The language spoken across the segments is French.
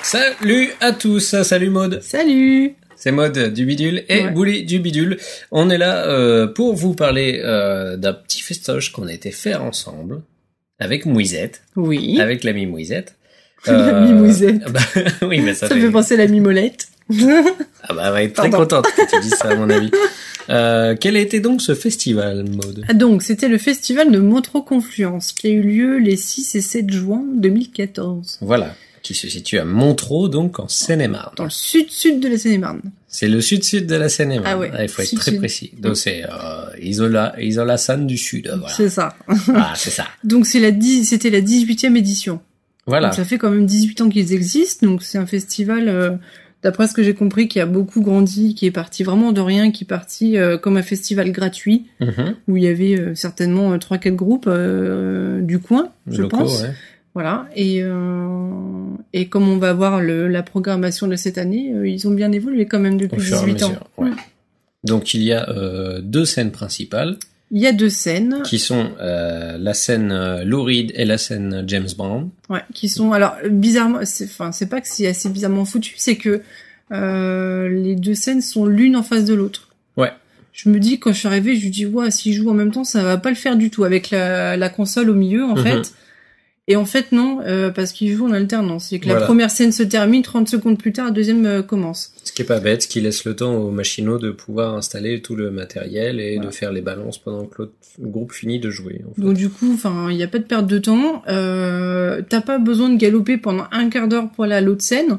Salut à tous, salut Maud. Salut. C'est Maud du Bidule et Bouli du Bidule. On est là pour vous parler d'un petit festoche qu'on a été faire ensemble avec Mouisette. Oui. Avec l'ami Mouisette. L'ami Mouisette. Bah, oui, mais ça me fait penser à l'ami Molette. Ah bah, elle va être très contente que tu dises ça, à mon avis. Quel a été donc ce festival, Maud? Donc, c'était le festival de Montreux Confluence qui a eu lieu les 6 et 7 juin 2014. Voilà. Qui se situe à Montreux, donc en Seine-et-Marne. Dans le sud-sud de la Seine-et-Marne. C'est le sud-sud de la Seine-et-Marne. Ah ouais. Il faut être très précis. Donc c'est Isola-San du Sud. Voilà. C'est ça. Ah, c'est ça. Donc c'était la 18e édition. Voilà. Donc ça fait quand même 18 ans qu'ils existent. Donc c'est un festival, d'après ce que j'ai compris, qui a beaucoup grandi, qui est parti vraiment de rien, qui est parti comme un festival gratuit, où il y avait certainement 3-4 groupes du coin, je pense. Ouais. Voilà, et comme on va voir la programmation de cette année, ils ont bien évolué quand même depuis 18 ans. Ouais. Donc il y a 2 scènes principales. Il y a 2 scènes. Qui sont la scène Lou Reed et la scène James Brown. Ouais, qui sont, alors bizarrement, c'est pas que c'est assez bizarrement foutu, c'est que les 2 scènes sont l'une en face de l'autre. Ouais. Je me dis, quand je suis arrivée, je me dis, ouais, s'ils jouent en même temps, ça va pas le faire du tout, avec la console au milieu, en fait. Et en fait, non, parce qu'ils jouent en alternance. C'est que la première scène se termine, 30 secondes plus tard, la deuxième commence. Ce qui est pas bête, ce qui laisse le temps aux machinaux de pouvoir installer tout le matériel et de faire les balances pendant que le groupe finit de jouer. En fait. Donc du coup, il n'y a pas de perte de temps. T'as pas besoin de galoper pendant un quart d'heure pour aller à l'autre scène.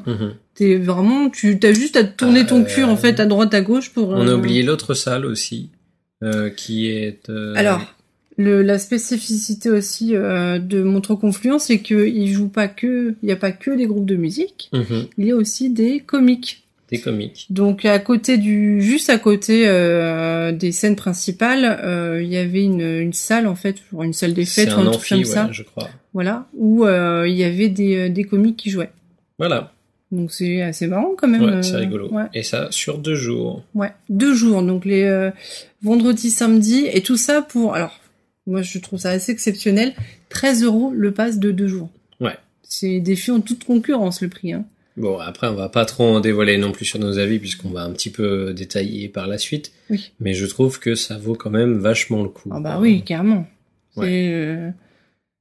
T'es vraiment, t'as juste à tourner ton cul, en fait, à droite, à gauche pour... On a oublié l'autre salle aussi, qui est... Alors... La spécificité aussi de Montreux Confluence, c'est qu'il joue pas que, il y a pas que des groupes de musique, il y a aussi des comiques. Des comiques. Donc juste à côté des scènes principales, il y avait une salle en fait, une salle des fêtes ou un truc comme ça. Je crois. Voilà, où il y avait des comiques qui jouaient. Voilà. Donc c'est assez marrant quand même. Ouais, c'est rigolo. Ouais. Et ça sur 2 jours. Ouais, 2 jours. Donc les vendredi, samedi et tout ça pour moi, je trouve ça assez exceptionnel. 13 € le pass de 2 jours. Ouais. C'est défiant toute concurrence, le prix, hein. Bon, après, on va pas trop en dévoiler non plus sur nos avis, puisqu'on va un petit peu détailler par la suite. Oui. Mais je trouve que ça vaut quand même vachement le coup. Ah bah oui, carrément. Ouais.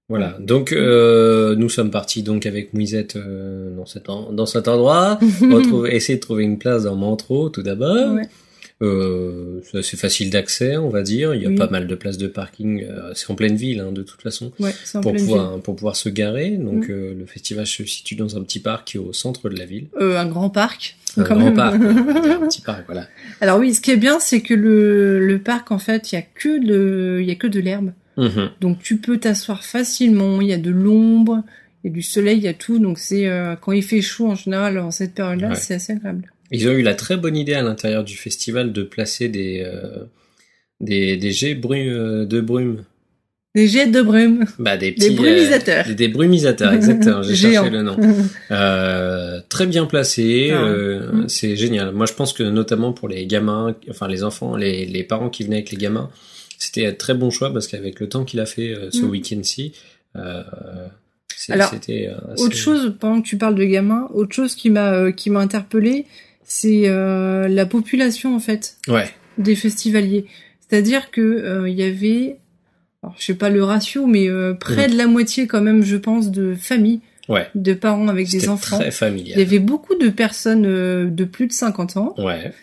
Voilà. Donc, nous sommes partis donc avec Mouisette dans cet endroit. Essayer de trouver une place dans Montreux, tout d'abord. Ouais. C'est assez facile d'accès, on va dire. Il y a pas mal de places de parking. C'est en pleine ville, hein, de toute façon. Ouais, c'est en pleine ville. Pour pouvoir se garer. Donc, le festival se situe dans un petit parc qui est au centre de la ville. Un grand parc. Un grand parc. Un petit parc, voilà. Alors oui, ce qui est bien, c'est que le parc, en fait, il y a que de l'herbe. Donc, tu peux t'asseoir facilement. Il y a de l'ombre, il y a du soleil, il y a tout. Donc, c'est, quand il fait chaud, en général, en cette période-là, c'est assez agréable. Ils ont eu la très bonne idée à l'intérieur du festival de placer des jets de brume. Des jets de brume. Bah, des petits... Des brumisateurs. Des brumisateurs, exactement. J'ai cherché le nom. Très bien placé. C'est génial. Moi, je pense que notamment pour les gamins, enfin, les enfants, les parents qui venaient avec les gamins, c'était un très bon choix parce qu'avec le temps qu'il a fait ce week-end-ci, c'était assez... autre chose, pendant que tu parles de gamins, autre chose qui m'a interpellée, c'est la population en fait des festivaliers. C'est-à-dire que il y avait, alors je sais pas le ratio, mais près de la moitié quand même, je pense, de familles, de parents avec des enfants. Très familial. Il y avait beaucoup de personnes de plus de 50 ans. Ouais.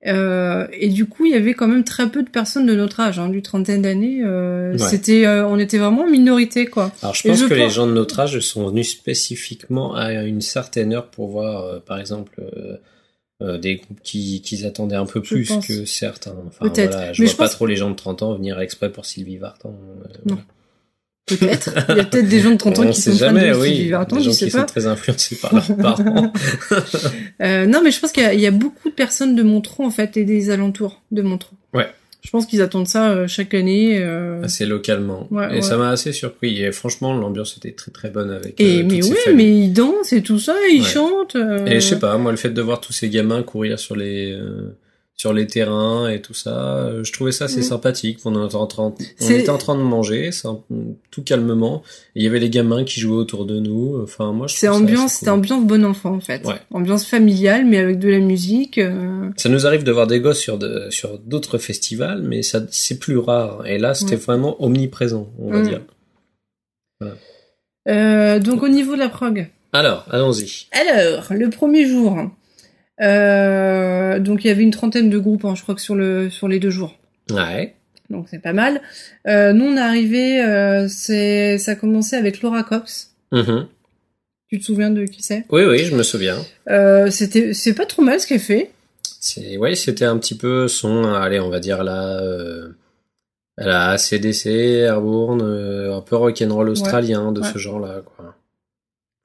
Et du coup, il y avait quand même très peu de personnes de notre âge, du trentaine d'années. On était vraiment en minorité, quoi. Alors, je pense que les gens de notre âge sont venus spécifiquement à une certaine heure pour voir, par exemple, des groupes qu'ils attendaient un peu plus que certains. Enfin, peut-être. Voilà, je vois pas trop les gens de 30 ans venir exprès pour Sylvie Vartan. Non. Peut-être. Il y a peut-être des gens de 30 ans qui sont fans de Sylvie Vartan, je sais pas. Des gens qui sont très influencés par leurs parents. Non, mais je pense qu'il y a beaucoup de personnes de Montreux, en fait, et des alentours de Montreux. Ouais. Je pense qu'ils attendent ça chaque année. Assez localement. Et ça m'a assez surpris. Et franchement, l'ambiance était très très bonne avec mais ils dansent et tout ça, ils chantent. Et je sais pas, moi, le fait de voir tous ces gamins courir sur sur les terrains et tout ça. Je trouvais ça assez sympathique. On était en train de manger, tout calmement. Et il y avait les gamins qui jouaient autour de nous. Enfin, moi, c'était ambiance bon enfant, en fait. Ouais. Ambiance familiale, mais avec de la musique. Ça nous arrive de voir des gosses sur d'autres festivals, mais c'est plus rare. Et là, c'était vraiment omniprésent, on va dire. Voilà. Donc, au niveau de la prog. Alors, allons-y. Alors, le premier jour. Donc il y avait une trentaine de groupes, je crois que sur les 2 jours. Ouais. Donc c'est pas mal. Nous on est arrivé, ça a commencé avec Laura Cox. Tu te souviens de qui c'est? Oui, je me souviens. C'est pas trop mal ce qu'elle fait. C'était un petit peu son, allez, on va dire là, la ACDC, Airborne, un peu rock'n'roll australien de ce genre-là, quoi.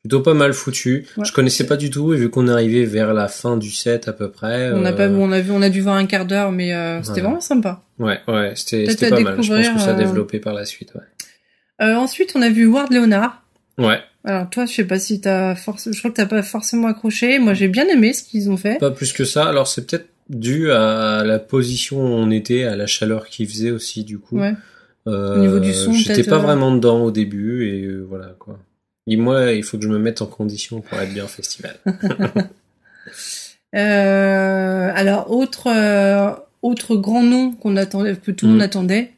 Plutôt pas mal foutu. Ouais. Je connaissais pas du tout, et vu qu'on est arrivé vers la fin du set à peu près. On a dû voir un quart d'heure, mais c'était vraiment sympa. Ouais, c'était pas mal. Je pense que ça a développé par la suite, ouais. Ensuite, on a vu Ward Leonard. Ouais. Alors toi, je sais pas si je crois que t'as pas forcément accroché. Moi, j'ai bien aimé ce qu'ils ont fait. Pas plus que ça. Alors, c'est peut-être dû à la position où on était, à la chaleur qu'il faisait aussi, du coup. Ouais. Au niveau du son, j'étais pas vraiment dedans au début, et voilà, quoi. Et moi, il faut que je me mette en condition pour être bien au festival. Alors, autre grand nom qu'on attendait, que tout le monde attendait.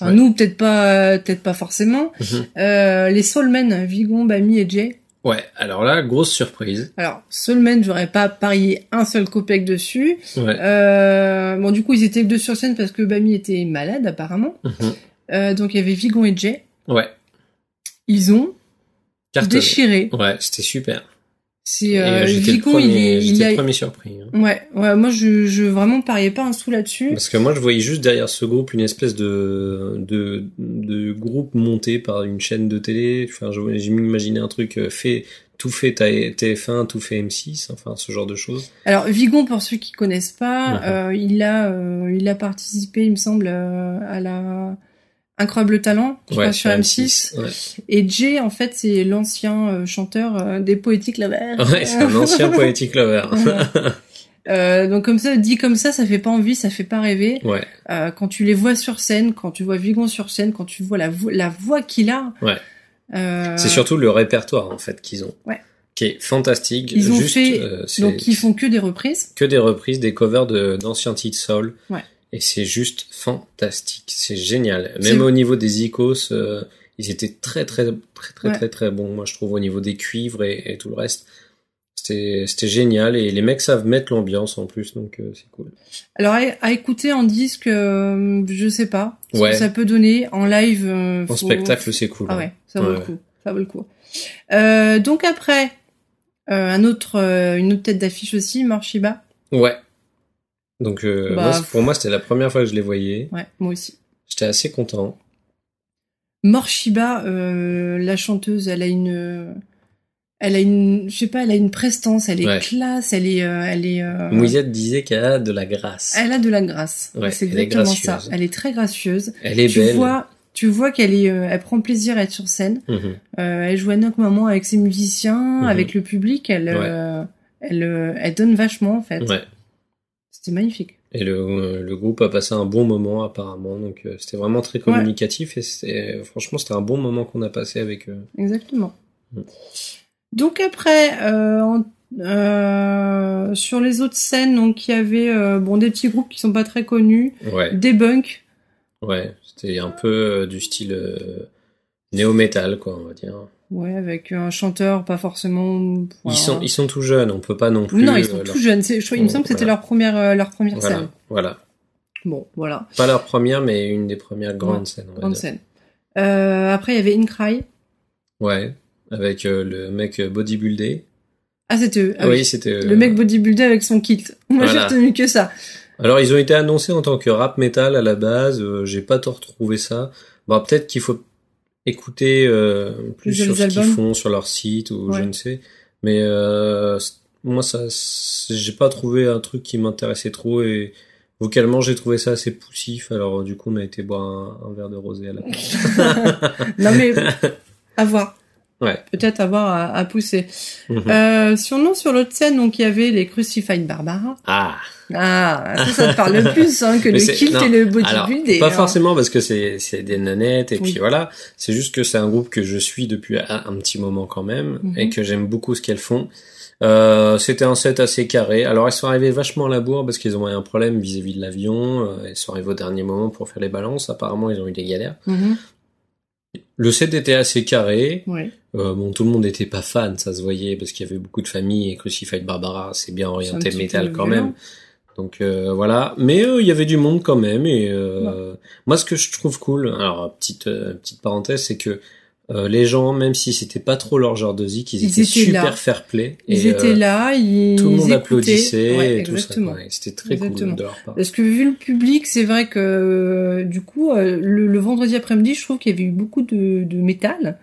Enfin, nous, peut-être pas forcément. Les Soulmen, Vigon, Bami et Jay. Ouais, alors là, grosse surprise. Alors, Soulmen, j'aurais pas parié un seul copec dessus. Ouais. Bon, du coup, ils étaient que 2 sur scène parce que Bami était malade, apparemment. Donc, il y avait Vigon et Jay. Ouais. Ils ont déchiré. Ouais, c'était super. J'étais le premier surpris. Hein. Ouais, moi je vraiment pariais pas un sou là-dessus. Parce que moi je voyais juste derrière ce groupe une espèce de groupe monté par une chaîne de télé. Enfin, j'ai m'imaginé un truc tout fait TF1, tout fait M6, enfin ce genre de choses. Alors Vigon, pour ceux qui connaissent pas, il a participé, il me semble, à la Incroyable Talent, je crois, sur M6. Ouais. Et Jay, en fait, c'est l'ancien chanteur des Poetic Lovers. Ouais, c'est un ancien Poetic Lover. Donc comme ça fait pas envie, ça fait pas rêver. Ouais. Quand tu les vois sur scène, quand tu vois Vigon sur scène, quand tu vois la voix qu'il a. Ouais. C'est surtout le répertoire en fait qu'ils ont. Ouais. Qui est fantastique. Ils ont donc ils font que des reprises. Que des reprises, des covers d'anciens titres soul. Ouais. Et c'est juste fantastique, c'est génial. Même au niveau des icos, ils étaient très bons, moi je trouve, au niveau des cuivres et tout le reste. C'était génial, et les mecs savent mettre l'ambiance en plus, donc c'est cool. Alors à écouter en disque, je sais pas ce que ça peut donner en live. En spectacle, c'est cool. Ah ouais, ça vaut le coup. Ça vaut le coup. Donc après, une autre tête d'affiche aussi, Morshiba. Ouais. Donc pour moi, c'était la première fois que je les voyais. Ouais, moi aussi. J'étais assez content. Morshiba, la chanteuse, elle a une prestance, elle est classe, elle est. Mouisette disait qu'elle a de la grâce. Elle a de la grâce. Ouais, c'est exactement ça. Elle est très gracieuse. Elle est belle. Tu vois qu'elle elle prend plaisir à être sur scène. Elle joue à notre moment avec ses musiciens, avec le public. Elle donne vachement en fait. Ouais. C'était magnifique. Et le groupe a passé un bon moment apparemment, donc c'était vraiment très communicatif, et franchement c'était un bon moment qu'on a passé avec eux. Exactement. Donc après, sur les autres scènes, donc il y avait des petits groupes qui sont pas très connus, Debunk. Ouais, c'était un peu du style néo-metal, quoi, on va dire. Ouais, avec un chanteur pas forcément. Ils sont tout jeunes, on peut pas non plus. Non, ils sont tout jeunes. Il me semble que c'était leur première scène. Voilà. Bon, voilà. Pas leur première, mais une des premières grandes scènes. Grande scène. Après, il y avait In Cry. Ouais, avec le mec bodybuildé. Ah, c'était eux. Oui, c'était le mec bodybuildé avec son kit. Moi, j'ai retenu que ça. Alors, ils ont été annoncés en tant que rap metal à la base. J'ai pas trop retrouvé ça. Bon, peut-être qu'il faut écouter plus sur ce qu'ils font sur leur site ou je ne sais. Mais moi, j'ai pas trouvé un truc qui m'intéressait trop, et vocalement, j'ai trouvé ça assez poussif. Alors, du coup, on a été boire un verre de rosé à la place. Non, mais à voir. peut-être avoir à pousser. Sinon, sur l'autre scène, donc il y avait les Crucified Barbara. Ça te parle plus que le kilt et le bodybuilding. Pas forcément parce que c'est des nanettes et puis voilà. C'est juste que c'est un groupe que je suis depuis un petit moment quand même et que j'aime beaucoup ce qu'elles font. C'était un set assez carré. Alors elles sont arrivées vachement à la bourre parce qu'ils ont eu un problème vis-à-vis de l'avion. Elles sont arrivées au dernier moment pour faire les balances. Apparemment ils ont eu des galères. Le set était assez carré. Bon, tout le monde n'était pas fan, ça se voyait parce qu'il y avait beaucoup de familles et Crucified Barbara c'est bien orienté métal quand même. Donc voilà, mais il y avait du monde quand même et moi ce que je trouve cool, alors petite parenthèse, c'est que les gens, même si c'était pas trop leur genre de zik, ils étaient super là. Fair play. Ils étaient là, tout le monde écoutaient. Applaudissait et tout ça. C'était très cool de leur part. Parce que vu le public, c'est vrai que du coup, le vendredi après-midi, je trouve qu'il y avait eu beaucoup de métal.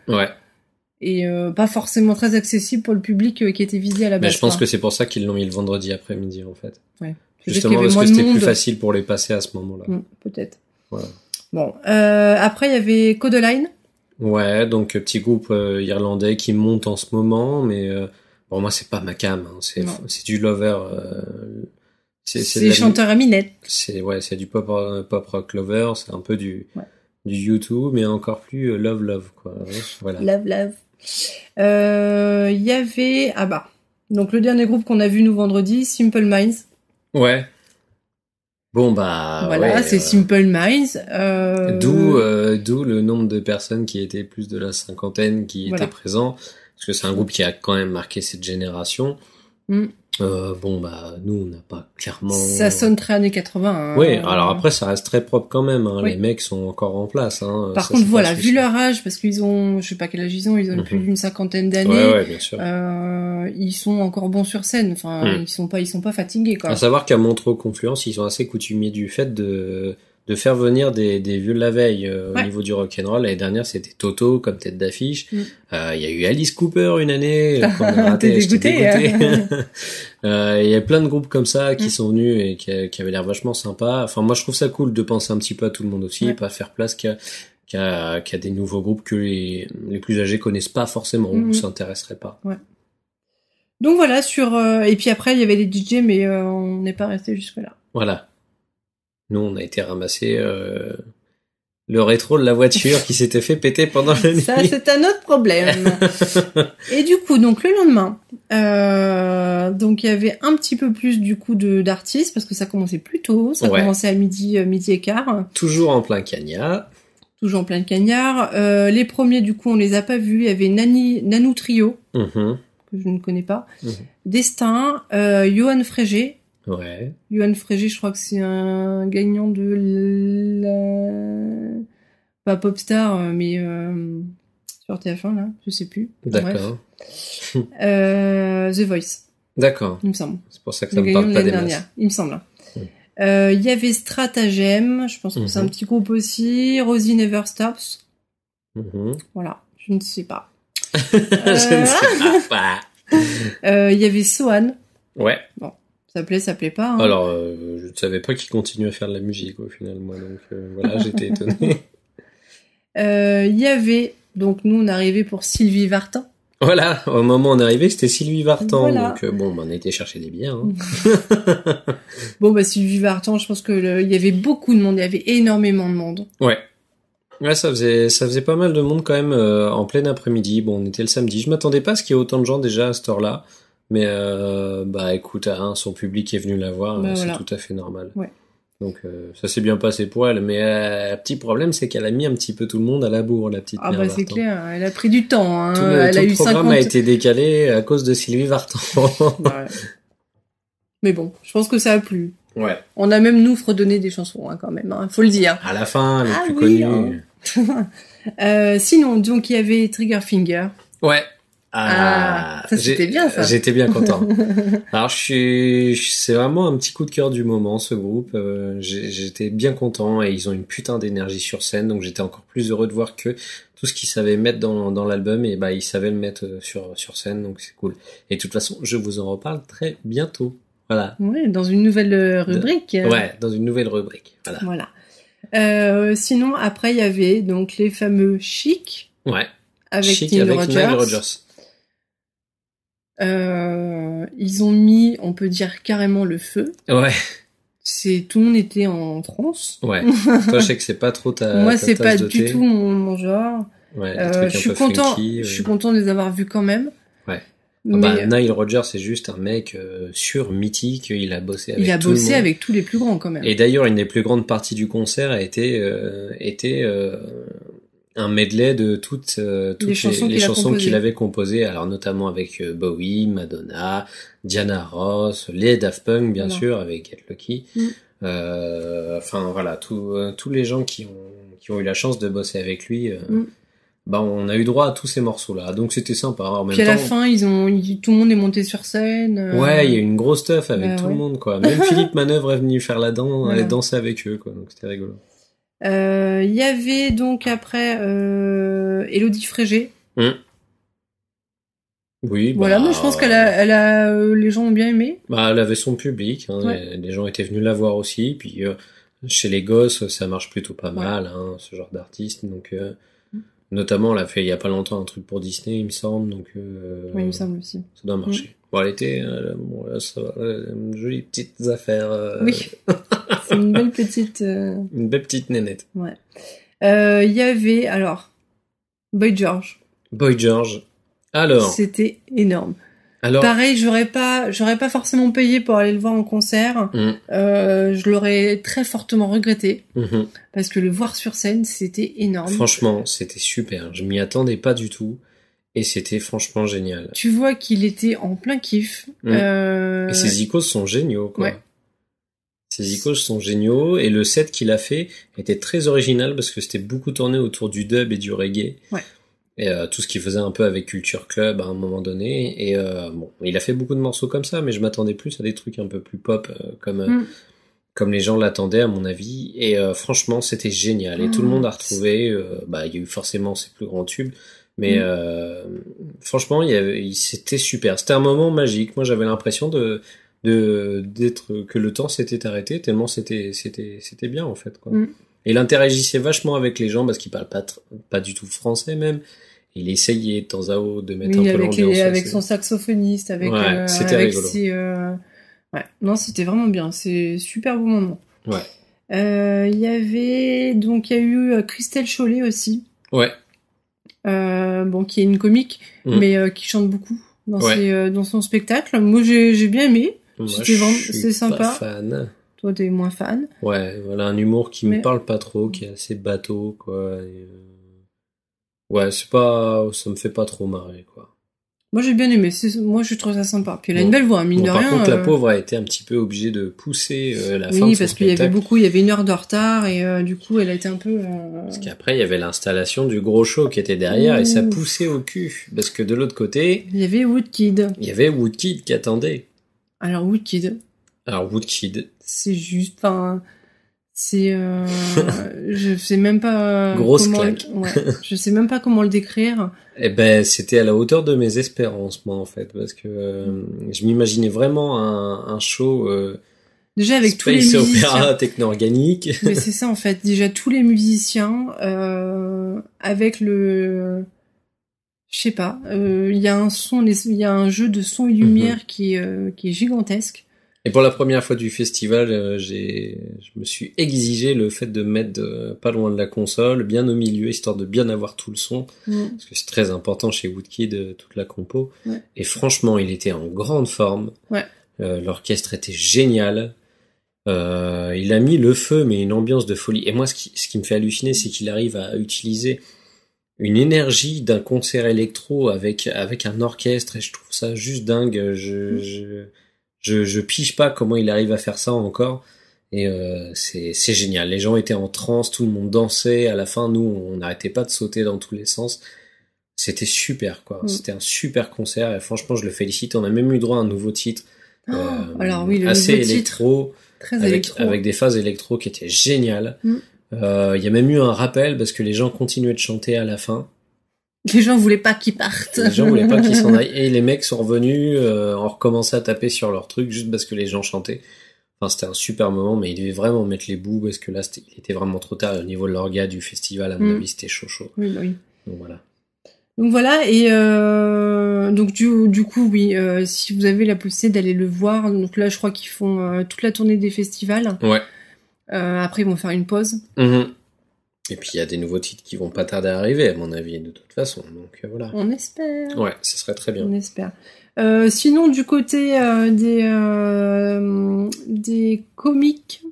Et pas forcément très accessible pour le public qui était visé à la base. Mais je pense que c'est pour ça qu'ils l'ont mis le vendredi après-midi en fait. Justement parce que c'était plus facile pour les passer à ce moment-là. Peut-être. Voilà. Bon, après il y avait Codeline. Ouais, donc petit groupe irlandais qui monte en ce moment, mais bon moi c'est pas ma cam, c'est du lover. C'est chanteur à minette. C'est du pop rock lover, c'est un peu du U2, mais encore plus love quoi. Voilà. Love. Il y avait donc le dernier groupe qu'on a vu nous vendredi, Simple Minds. Ouais. Bon voilà, c'est Simple Minds. D'où le nombre de personnes qui étaient plus de la cinquantaine qui étaient présents, parce que c'est un groupe qui a quand même marqué cette génération. Nous on n'a pas clairement. Ça sonne très années 80. Oui, alors après ça reste très propre quand même. Les mecs sont encore en place. Par contre, voilà, vu leur âge, parce qu'ils ont, je sais pas quel âge ils ont plus d'une cinquantaine d'années. Ouais, bien sûr. Ils sont encore bons sur scène. Enfin, ils sont pas fatigués quoi. À savoir qu'à Montreux Confluence, ils sont assez coutumiers du fait de faire venir des vieux de la veille au niveau du rock'n'roll. L'année dernière, c'était Toto comme tête d'affiche. Il y a eu Alice Cooper une année. T'es dégoûté. Il y a plein de groupes comme ça qui sont venus et qui avaient l'air vachement sympas. Enfin, moi, je trouve ça cool de penser un petit peu à tout le monde aussi, pas faire place qu'à des nouveaux groupes que les plus âgés connaissent pas forcément ou s'intéresseraient pas. Donc voilà, et puis après, il y avait les DJ, mais on n'est pas resté jusque-là. Voilà. Nous, on a été ramasser le rétro de la voiture qui s'était fait péter pendant la nuit. Ça, c'est un autre problème. Et du coup, donc le lendemain, donc il y avait un petit peu plus du coup d'artistes parce que ça commençait plus tôt. Ça commençait à midi et quart. Toujours en plein cagnard. Les premiers, du coup, on les a pas vus. Il y avait Nanou Trio que je ne connais pas. Destin, Johan Frégé. Ouais. Johan Frégé, je crois que c'est un gagnant de pas Popstar, mais sur TF1 là, je sais plus. D'accord. The Voice. D'accord. Il me semble. C'est pour ça que ça me parle pas des masses. Il me semble. Il y avait Stratagem, je pense que c'est un petit groupe aussi. Rosie Never Stops. Voilà, je ne sais pas. Je ne sais pas. Il y avait Sohan. Ouais. Bon. Ça plaît pas. Alors, je ne savais pas qu'il continuait à faire de la musique au final, moi, donc voilà, j'étais étonné. Il y avait, donc nous on arrivait pour Sylvie Vartan. Voilà, au moment où on est arrivé, c'était Sylvie Vartan, donc on a été chercher des billets. Sylvie Vartan, je pense que il y avait beaucoup de monde, il y avait énormément de monde. Ouais, ça faisait pas mal de monde quand même en plein après-midi. Bon, on était le samedi, je m'attendais pas à ce qu'il y ait autant de gens déjà à cette heure-là. Mais écoute, son public est venu la voir, c'est tout à fait normal. Ouais. Donc ça s'est bien passé pour elle, mais petit problème, c'est qu'elle a mis un petit peu tout le monde à la bourre, la petite Mère c'est clair, elle a pris du temps. Tout le programme a été décalé à cause de Sylvie Vartan. Mais bon, je pense que ça a plu. Ouais. On a même nous fredonné des chansons quand même, faut le dire. À la fin, les plus connues. Sinon, donc il y avait Triggerfinger. Ouais. Ça c'était bien ça. J'étais bien content. Alors c'est vraiment un petit coup de cœur du moment ce groupe. J'étais bien content et ils ont une putain d'énergie sur scène, donc j'étais encore plus heureux de voir que tout ce qu'ils savaient mettre dans l'album et ils savaient le mettre sur scène, donc c'est cool. Et de toute façon, je vous en reparle très bientôt. Voilà. Ouais, dans une nouvelle rubrique. Dans une nouvelle rubrique. Voilà. Sinon après il y avait donc les fameux Chic. Ouais. avec Chic Nile avec Rodgers. Nile Rodgers. Ils ont mis, on peut dire carrément le feu. Ouais. Tout le monde était en transe. Ouais. Toi, je sais que c'est pas trop Moi, ta c'est tasse pas de du thé. tout mon genre. Ouais, des trucs je un suis peu content. funky, Je suis content de les avoir vus quand même. Ouais. Mais Nile Rodgers, c'est juste un mec mythique. Il a bossé avec il a tout le bossé monde. avec tous les plus grands quand même. Et d'ailleurs, une des plus grandes parties du concert a été un medley de toutes les chansons qu'il avait composées, alors notamment avec Bowie, Madonna, Diana Ross, les Daft Punk bien sûr avec Get Lucky. Enfin voilà, tous les gens qui ont eu la chance de bosser avec lui. On a eu droit à tous ces morceaux-là, donc c'était sympa. En même Puis à temps, la fin, tout le monde est monté sur scène. Ouais, il y a eu une grosse stuff avec tout ouais. le monde, quoi. Même Philippe Manœuvre est venu faire la danse, danser avec eux, quoi. Donc c'était rigolo. Il y avait donc après Élodie Frégé. Oui. Voilà, mais je pense qu'elle a les gens ont bien aimé. Elle avait son public. Hein, les gens étaient venus la voir aussi. Puis chez les gosses, ça marche plutôt pas mal, hein, ce genre d'artiste. Donc notamment, elle a fait il y a pas longtemps un truc pour Disney, il me semble. Donc oui, il me semble aussi. Ça doit marcher. Bon, elle était ça va, jolies petites affaires. Oui. C'est une belle petite. Une belle petite nénette. Ouais. Il y avait alors Boy George. Boy George. Alors. C'était énorme. Alors. Pareil, j'aurais pas forcément payé pour aller le voir en concert. Je l'aurais très fortement regretté parce que le voir sur scène, c'était énorme. Franchement, c'était super. Je m'y attendais pas du tout. Et c'était franchement génial. Tu vois qu'il était en plein kiff. Et ses icônes sont géniaux, quoi. Ouais. Ses icônes sont géniaux. Et le set qu'il a fait était très original parce que c'était beaucoup tourné autour du dub et du reggae. Ouais. Et tout ce qu'il faisait un peu avec Culture Club à un moment donné. Et il a fait beaucoup de morceaux comme ça, mais je m'attendais plus à des trucs un peu plus pop, comme les gens l'attendaient, à mon avis. Et franchement, c'était génial. Et tout le monde a retrouvé... il y a eu forcément ses plus grands tubes. Mais franchement, c'était super. C'était un moment magique. Moi, j'avais l'impression d'être que le temps s'était arrêté tellement c'était bien en fait, quoi. Et il interagissait vachement avec les gens parce qu'il parle pas du tout français même. Il essayait de temps à autre de mettre un peu l'ambiance. Avec son saxophoniste, avec c'était avec rigolo. Non, c'était vraiment bien. C'est super beau moment. Ouais. Il y a eu Christelle Chollet aussi. Ouais. Qui est une comique, mais qui chante beaucoup dans son spectacle. Moi, j'ai bien aimé. C'est sympa. Pas fan. Toi, t'es moins fan. Ouais, voilà, un humour qui me parle pas trop, qui est assez bateau, quoi. Et ouais, ça me fait pas trop marrer, quoi. Moi, j'ai bien aimé. Moi, je trouve ça sympa. Puis elle a une belle voix, mine de rien. Par contre, la pauvre a été un petit peu obligée de pousser la fin de son spectacle. Oui, parce qu'il y avait 1 heure de retard et du coup, elle a été un peu... Parce qu'après, il y avait l'installation du gros show qui était derrière et ça poussait au cul. Parce que de l'autre côté... Il y avait Woodkid. Il y avait Woodkid qui attendait. Alors, Woodkid, c'est juste... je sais même pas... Grosse claque. Je sais même pas comment le décrire. Eh ben, c'était à la hauteur de mes espérances, moi, en fait, parce que je m'imaginais vraiment un show déjà avec tous les musiciens, opéra techno-organique. Mais c'est ça, en fait. Déjà, tous les musiciens, avec je sais pas, il y a un jeu de son et lumière qui est gigantesque. Et pour la première fois du festival, je me suis exigé le fait de mettre pas loin de la console, bien au milieu, histoire de bien avoir tout le son, parce que c'est très important chez Woodkid, toute la compo. Ouais. Et franchement, il était en grande forme. Ouais. L'orchestre était génial. Il a mis le feu, mais une ambiance de folie. Et moi, ce qui me fait halluciner, c'est qu'il arrive à utiliser une énergie d'un concert électro avec un orchestre, et je trouve ça juste dingue. Je pige pas comment il arrive à faire ça encore, et c'est génial. Les gens étaient en transe, tout le monde dansait. À la fin, nous, on n'arrêtait pas de sauter dans tous les sens. C'était super, quoi. C'était un super concert, et franchement, je le félicite. On a même eu droit à un nouveau titre, alors oui, le assez nouveau électro, avec des phases électro qui étaient géniales. Il y a même eu un rappel parce que les gens continuaient de chanter à la fin. Les gens voulaient pas qu'ils partent. Les gens voulaient pas qu'ils s'en aillent. Et les mecs sont revenus, ont recommencé à taper sur leur truc juste parce que les gens chantaient. Enfin, c'était un super moment, mais il devait vraiment mettre les bouts parce que là, il était vraiment trop tard. Au niveau de l'orga du festival, à mon avis, c'était chaud. Oui, oui. Donc voilà. Donc voilà, et donc du coup, oui, si vous avez la possibilité d'aller le voir, donc là, je crois qu'ils font toute la tournée des festivals. Ouais. Après, ils vont faire une pause. Et puis, il y a des nouveaux titres qui vont pas tarder à arriver, à mon avis, de toute façon. Donc, voilà. On espère. Ouais, ce serait très bien. On espère. Sinon, du côté des comiques,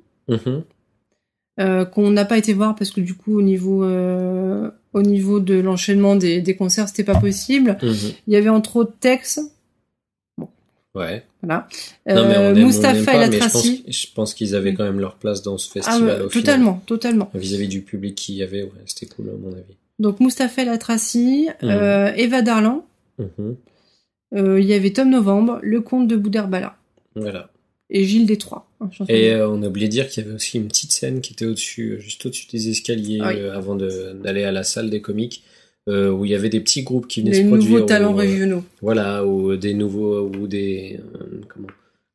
qu'on n'a pas été voir parce que du coup, au niveau de l'enchaînement des concerts, c'était pas possible. Il y avait entre autres Tex. Bon. Ouais. Voilà. Non, mais Mustapha et la Tracy. Je pense qu'ils avaient quand même leur place dans ce festival. Ah, totalement. Vis-à-vis du public qu'il y avait, ouais, c'était cool, à mon avis. Donc, Mustapha et la Tracy, Eva Darlan. Il y avait Tom Novembre, le comte de Boudherbala. Voilà. Et Gilles Détroit. Et on a oublié de dire qu'il y avait aussi une petite scène qui était juste au-dessus des escaliers, avant d'aller à la salle des comiques, où il y avait des petits groupes qui venaient se produire. Des nouveaux talents régionaux. Voilà, ou des nouveaux, ou des,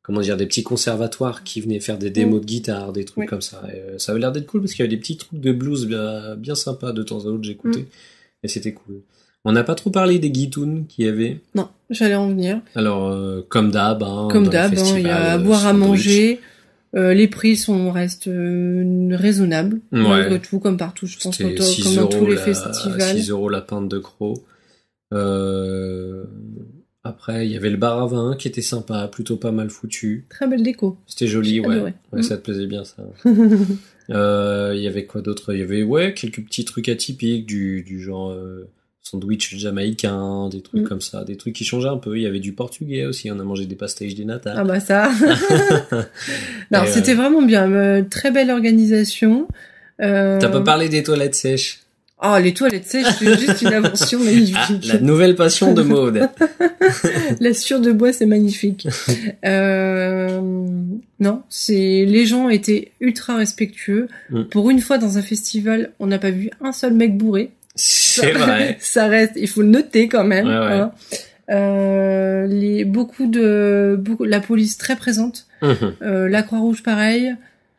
comment dire, des petits conservatoires qui venaient faire des démos de guitare, des trucs comme ça. Et, ça avait l'air d'être cool parce qu'il y avait des petits trucs de blues bien sympas de temps à autre, j'écoutais. Et c'était cool. On n'a pas trop parlé des guitoons qu'il y avait. Non, j'allais en venir. Alors, comme d'hab, il y a à boire, à manger. Les prix restent raisonnables. Malgré tout, comme partout, je pense, comme dans tous les festivals. 6 € la pinte de crocs. Après, il y avait le bar à vin qui était sympa, plutôt pas mal foutu. Très belle déco. C'était joli, ouais. Ça te plaisait bien, ça. Il y avait quoi d'autre? Il y avait, quelques petits trucs atypiques, du genre, sandwich jamaïcain, des trucs comme ça, des trucs qui changeaient un peu. Il y avait du portugais aussi, on a mangé des pastéis de nata. Ah bah ça. Non, c'était vraiment bien, très belle organisation. T'as pas parlé des toilettes sèches? Oh, les toilettes sèches, c'est juste une invention magnifique. La nouvelle passion de Maud. La sciure de bois, c'est magnifique. Non, les gens étaient ultra respectueux. Pour une fois dans un festival, on n'a pas vu un seul mec bourré. C'est vrai. Ça reste, il faut le noter quand même. Ouais. Hein. La police très présente. La Croix-Rouge pareil.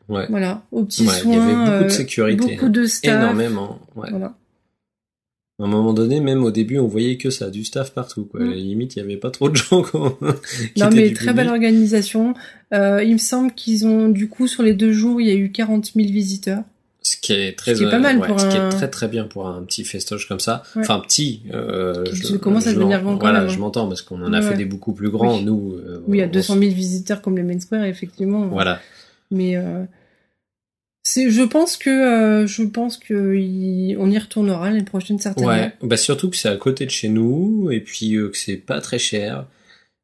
Ouais. Voilà, aux petits soins. Il y avait beaucoup de sécurité. Beaucoup de staff. Énormément. Ouais. Voilà. À un moment donné, même au début, on voyait que ça, du staff partout, quoi. À la limite, il y avait pas trop de gens, Non, mais très belle organisation. Il me semble qu'ils ont, du coup, sur les 2 jours, il y a eu 40 000 visiteurs. Ce qui est très, pas mal ce qui est très très bien pour un petit festoche comme ça. Ouais. Enfin, petit. Je commence à devenir grand. Voilà, je m'entends parce qu'on en a fait des beaucoup plus grands, nous. Oui, il y a 200 000 visiteurs comme les Main Square, effectivement. Voilà. Mais je pense que on y retournera l'année prochaine certainement. Ouais, bah surtout que c'est à côté de chez nous et puis que c'est pas très cher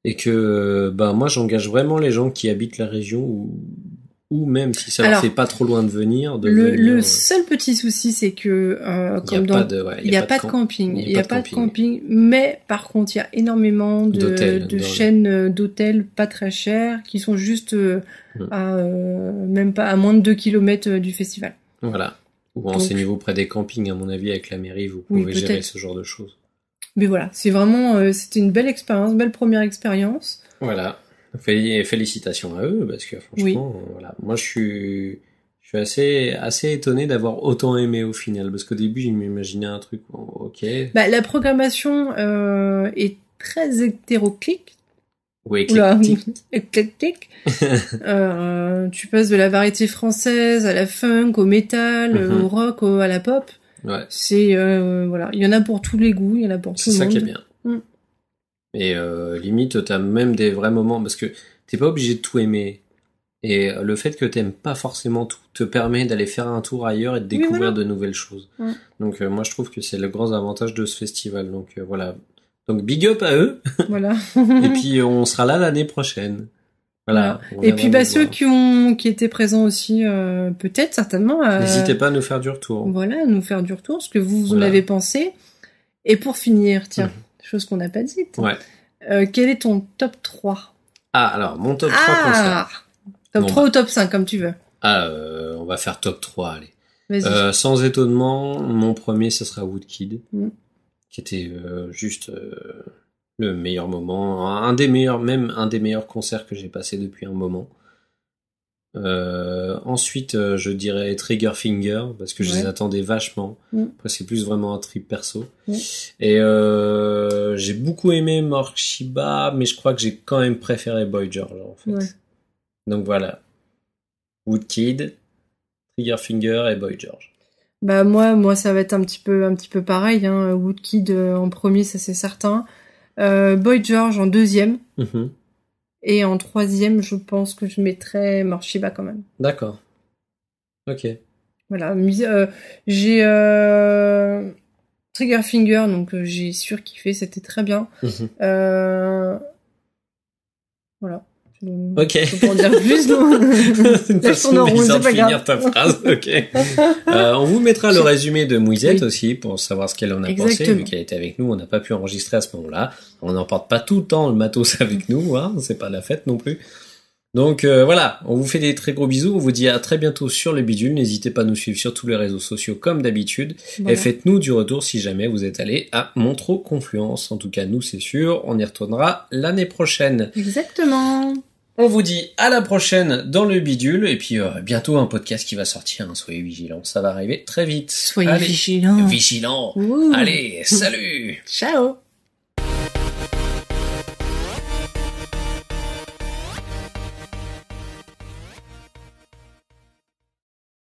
et que moi j'engage vraiment les gens qui habitent la région ou même si ça leur fait pas trop loin de venir. Le seul petit souci, c'est que il y a pas de camping, il y a pas de camping, mais par contre, il y a énormément de chaînes d'hôtels pas très chères qui sont juste même pas à moins de 2 km du festival. Voilà. Ou renseignez-vous près des campings, à mon avis, avec la mairie, vous pouvez gérer ce genre de choses. Mais voilà, c'est vraiment, c'était une belle expérience, belle première expérience. Voilà. Félicitations à eux, parce que franchement, voilà. Moi, je suis assez étonné d'avoir autant aimé au final, parce qu'au début, je m'imaginais un truc, ok. La programmation est très hétéroclite. Oui, éclectique. Tu passes de la variété française à la funk, au métal, au rock, à la pop. Ouais. C'est voilà, il y en a pour tous les goûts, il y en a pour tout le monde. C'est ça qui est bien. Et limite, t'as même des vrais moments, parce que t'es pas obligé de tout aimer. Et le fait que t'aimes pas forcément tout te permet d'aller faire un tour ailleurs et de découvrir de nouvelles choses. Donc moi, je trouve que c'est le grand avantage de ce festival. Donc voilà. Donc big up à eux. Voilà. Et puis on sera là l'année prochaine. Voilà. Et puis ceux qui étaient présents aussi, peut-être certainement. N'hésitez pas à nous faire du retour. Voilà, à nous faire du retour, ce que vous en avez pensé. Et pour finir, tiens, chose qu'on n'a pas dite. Ouais. Quel est ton top 3? Ah, alors mon top 3 concert. Top 3 ou top 5 comme tu veux. On va faire top 3, allez. Vas-y. Sans étonnement, mon premier ce sera Woodkid. Qui était juste le meilleur moment, un des meilleurs concerts que j'ai passé depuis un moment. Ensuite, je dirais Trigger Finger parce que je les attendais vachement. Après, c'est plus vraiment un trip perso. Et j'ai beaucoup aimé Morshiba, mais je crois que j'ai quand même préféré Boy George en fait. Donc voilà, Woodkid, Trigger Finger et Boy George. Bah moi ça va être un petit peu pareil. Hein. Woodkid en premier, ça c'est certain. Boy George en deuxième. Et en troisième, je pense que je mettrais Morshiba quand même. D'accord. Ok. Voilà. J'ai Trigger Finger, donc j'ai surkiffé, c'était très bien. Voilà. Ok. Je peux en dire plus, non? C'est une façon bizarre de finir ta phrase. Ok. On vous mettra le résumé de Mouisette aussi pour savoir ce qu'elle en a pensé. Vu qu'elle était avec nous, on n'a pas pu enregistrer à ce moment-là. On n'emporte pas tout le temps le matos avec nous, hein. C'est pas la fête non plus. Donc voilà, on vous fait des très gros bisous. On vous dit à très bientôt sur le bidule. N'hésitez pas à nous suivre sur tous les réseaux sociaux comme d'habitude. Voilà. Et faites-nous du retour si jamais vous êtes allé à Montreux Confluence. En tout cas, nous c'est sûr, on y retournera l'année prochaine. Exactement. On vous dit à la prochaine dans le bidule et puis bientôt un podcast qui va sortir. Hein. Soyez vigilants, ça va arriver très vite. Soyez vigilants. Vigilants. Allez, salut. Ciao.